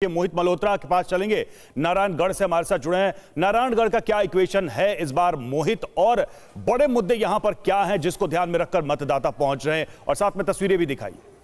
मोहित मल्होत्रा के पास चलेंगे। नारायणगढ़ से हमारे साथ जुड़े हैं। नारायणगढ़ का क्या इक्वेशन है इस बार मोहित, और बड़े मुद्दे यहां पर क्या हैं जिसको ध्यान में रखकर मतदाता पहुंच रहे हैं, और साथ में तस्वीरें भी दिखाइए।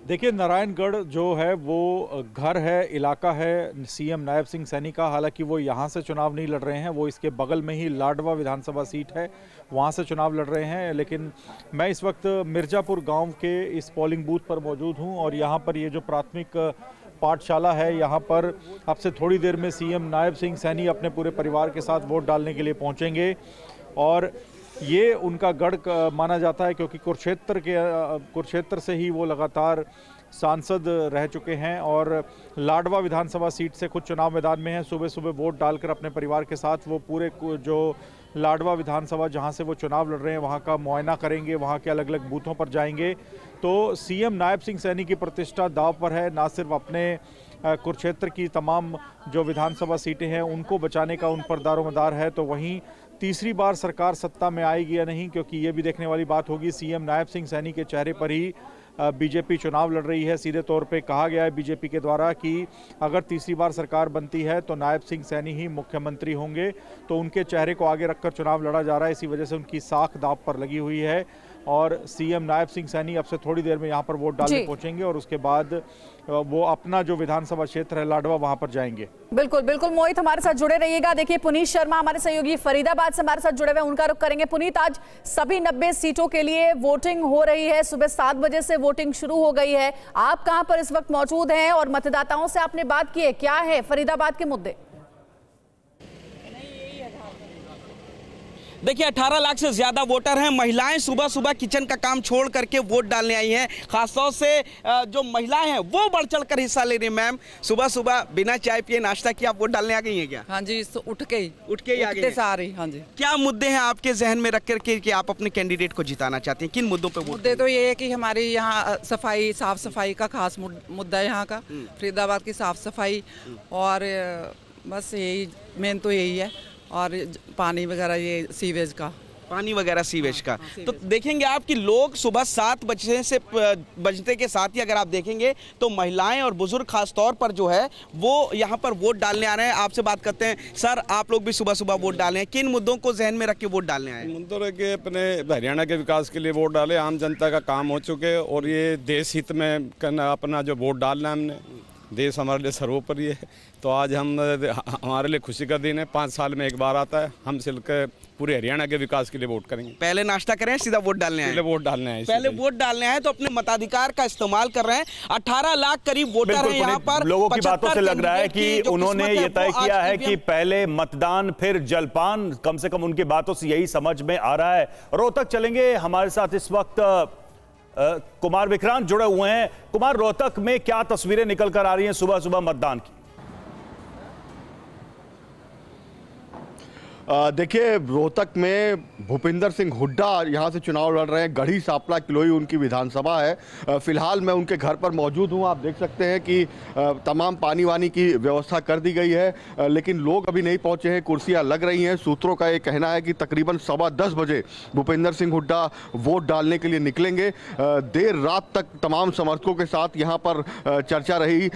देखिए, नारायणगढ़ जो है वो घर है, इलाका है सीएम नायब सिंह सैनी का। हालांकि वो यहाँ से चुनाव नहीं लड़ रहे हैं, वो इसके बगल में ही लाडवा विधानसभा सीट है, वहाँ से चुनाव लड़ रहे हैं। लेकिन मैं इस वक्त मिर्जापुर गांव के इस पोलिंग बूथ पर मौजूद हूँ, और यहाँ पर ये जो प्राथमिक पाठशाला है, यहाँ पर अब से थोड़ी देर में सीएम नायब सिंह सैनी अपने पूरे परिवार के साथ वोट डालने के लिए पहुँचेंगे। और ये उनका गढ़ माना जाता है, क्योंकि कुरुक्षेत्र से ही वो लगातार सांसद रह चुके हैं और लाडवा विधानसभा सीट से खुद चुनाव मैदान में हैं। सुबह सुबह वोट डालकर अपने परिवार के साथ वो पूरे जो लाडवा विधानसभा जहां से वो चुनाव लड़ रहे हैं वहां का मुआयना करेंगे, वहां के अलग अलग बूथों पर जाएंगे। तो सीएम नायब सिंह सैनी की प्रतिष्ठा दांव पर है, ना सिर्फ अपने कुरुक्षेत्र की तमाम जो विधानसभा सीटें हैं उनको बचाने का उन पर दारोमदार है, तो वहीं तीसरी बार सरकार सत्ता में आएगी या नहीं, क्योंकि ये भी देखने वाली बात होगी। सीएम नायब सिंह सैनी के चेहरे पर ही बीजेपी चुनाव लड़ रही है। सीधे तौर पे कहा गया है बीजेपी के द्वारा कि अगर तीसरी बार सरकार बनती है तो नायब सिंह सैनी ही मुख्यमंत्री होंगे, तो उनके चेहरे को आगे रखकर चुनाव लड़ा जा रहा है। इसी वजह से उनकी साख दांव पर लगी हुई है, और सीएम नायब सिंह सैनी अब से थोड़ी देर में यहाँ पर वोट डालने पहुंचेंगे, और उसके बाद वो अपना जो विधानसभा क्षेत्र है लाडवा वहां पर जाएंगे। बिल्कुल बिल्कुल मोहित, हमारे साथ जुड़े रहिएगा। देखिए, पुनीत शर्मा हमारे सहयोगी फरीदाबाद से हमारे साथ जुड़े हुए, उनका रुख करेंगे। पुनीत, आज सभी 90 सीटों के लिए वोटिंग हो रही है, सुबह 7 बजे से वोटिंग शुरू हो गई है। आप कहां पर इस वक्त मौजूद हैं और मतदाताओं से आपने बात की है, क्या है फरीदाबाद के मुद्दे? देखिए, 18 लाख से ज़्यादा वोटर हैं। महिलाएं सुबह सुबह किचन का काम छोड़ करके वोट डालने आई हैं। खासतौर से जो महिलाएं हैं वो बढ़ चढ़ कर हिस्सा ले रही हैं। मैम, सुबह सुबह बिना चाय पिए नाश्ता किए आप वोट डालने आ गई हैं क्या? हाँ जी, उठ के ही आ गई हैं। हाँ जी। क्या मुद्दे हैं आपके जहन में रख करके कि आप अपने कैंडिडेट को जिताना चाहते हैं? किन मुद्दों पर? मुद्दे तो ये है कि हमारी यहाँ सफाई, साफ सफाई का खास मुद्दा है यहाँ का, फरीदाबाद की साफ सफाई, और बस यही मेन तो यही है, और पानी वगैरह, ये सीवेज का पानी वगैरह सीवेज का। तो देखेंगे आप कि लोग सुबह 7 बजते के साथ ही अगर आप देखेंगे तो महिलाएं और बुजुर्ग खास तौर पर जो है वो यहाँ पर वोट डालने आ रहे हैं। आपसे बात करते हैं। सर, आप लोग भी सुबह सुबह वोट डाले हैं, किन मुद्दों को जहन में रख के वोट डालने आए? मुद्दों रख के अपने हरियाणा के विकास के लिए वोट डाले। आम जनता का काम हो चुके, और ये देश हित में करना अपना जो वोट डालना, हमने देश हमारे लिए सर्वोपरि है। तो आज हमारे लिए खुशी का दिन है। 5 साल में एक बार आता है, हम सिलकर पूरे हरियाणा के विकास के लिए वोट करेंगे। पहले नाश्ता करें, सीधा वोट डालने आए? वोट डालने आए, पहले वोट डालने आए, तो अपने मताधिकार का इस्तेमाल कर रहे हैं। 18 लाख करीब वोटर हैं यहाँ पर। लोगों की बातों से लग रहा है कि उन्होंने ये तय किया है कि पहले मतदान फिर जलपान, कम से कम उनकी बातों से यही समझ में आ रहा है। रोहतक चलेंगे, हमारे साथ इस वक्त कुमार विक्रांत जुड़े हुए हैं। कुमार, रोहतक में क्या तस्वीरें निकल कर आ रही हैं सुबह सुबह मतदान की? देखिए, रोहतक में भूपिंदर सिंह हुड्डा यहाँ से चुनाव लड़ रहे हैं। गढ़ी सापला किलोई उनकी विधानसभा है। फिलहाल मैं उनके घर पर मौजूद हूँ। आप देख सकते हैं कि तमाम पानी वानी की व्यवस्था कर दी गई है, लेकिन लोग अभी नहीं पहुँचे हैं, कुर्सियाँ लग रही हैं। सूत्रों का ये कहना है कि तकरीबन 10:15 बजे भूपिंदर सिंह हुड्डा वोट डालने के लिए निकलेंगे। देर रात तक तमाम समर्थकों के साथ यहाँ पर चर्चा रही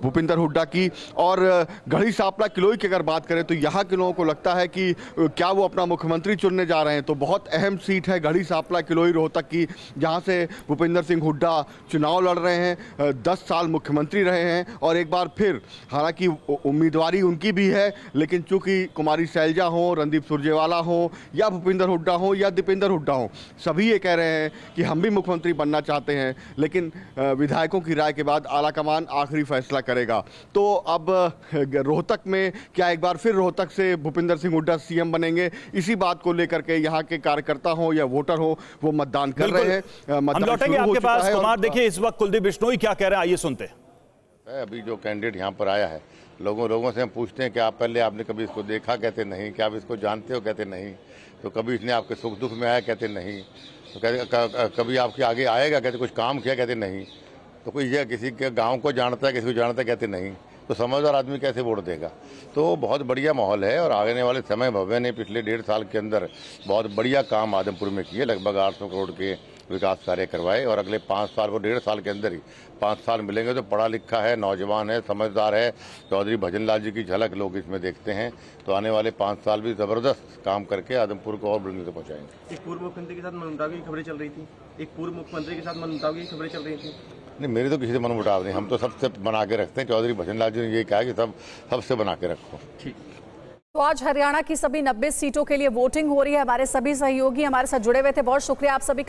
भूपिंदर हुड्डा की। और गढ़ी सापला किलोई की अगर बात करें तो यहाँ के लोगों को लगता है कि क्या वो अपना मुख्यमंत्री चुनने जा रहे हैं। तो बहुत अहम सीट है गढ़ी सापला किलोई रोहतक की, जहां से भूपिंदर सिंह हुड्डा चुनाव लड़ रहे हैं। 10 साल मुख्यमंत्री रहे हैं, और एक बार फिर, हालांकि उम्मीदवारी उनकी भी है, लेकिन चूंकि कुमारी सैलजा हो, रणदीप सुरजेवाला हो, या भूपिंदर हुड्डा हो, या दीपेंद्र हुड्डा हो, सभी ये कह रहे हैं कि हम भी मुख्यमंत्री बनना चाहते हैं। लेकिन विधायकों की राय के बाद आलाकमान आखिरी फैसला करेगा। तो अब रोहतक में क्या एक बार फिर रोहतक से भूपिंदर सिंह हुड्डा सीएम बनेंगे, इसी बात को लेकर के यहाँ के कार्यकर्ता हो या वोटर हो वो मतदान कर रहे हैं। हम लौटेंगे आपके पास। कुमार, देखिए इस वक्त कुलदीप बिश्नोई क्या कह रहे हैं, आइए सुनते हैं। अभी जो कैंडिडेट यहाँ पर आया है, लोगों से हम पूछते हैं कि आप पहले आपने कभी इसको देखा, कहते नहीं। क्या आप इसको जानते हो, कहते नहीं। तो कभी इसने आपके सुख दुख में आया, कहते नहीं। तो कहते कभी आपके आगे आएगा, कहते कुछ काम किया, कहते नहीं। तो कोई ये किसी के गाँव को जानता है, किसी को जानता है, कहते नहीं। तो समझदार आदमी कैसे वोट देगा। तो बहुत बढ़िया माहौल है और आने वाले समय भव्य ने पिछले 1.5 साल के अंदर बहुत बढ़िया काम आदमपुर में किए। लगभग 800 करोड़ के विकास कार्य करवाए और अगले 5 साल वो 1.5 साल के अंदर ही 5 साल मिलेंगे तो पढ़ा लिखा है, नौजवान है, समझदार है, चौधरी भजनलाल जी की झलक लोग इसमें देखते हैं। तो आने वाले 5 साल भी ज़बरदस्त काम करके आदमपुर को और बुलंदी तक पहुँचाएंगे। एक पूर्व मुख्यमंत्री के साथ मनमुटाव की खबरें चल रही थी, खबरें चल रही थी। नहीं, मेरी तो किसी से मनमुटाव नहीं, हम तो सबसे बना के रखते हैं। चौधरी भजनलाल जी ने ये कहा कि सबसे बना के रखो। ठीक। तो आज हरियाणा की सभी 90 सीटों के लिए वोटिंग हो रही है। हमारे सभी सहयोगी हमारे साथ जुड़े हुए थे, बहुत शुक्रिया आप सभी का।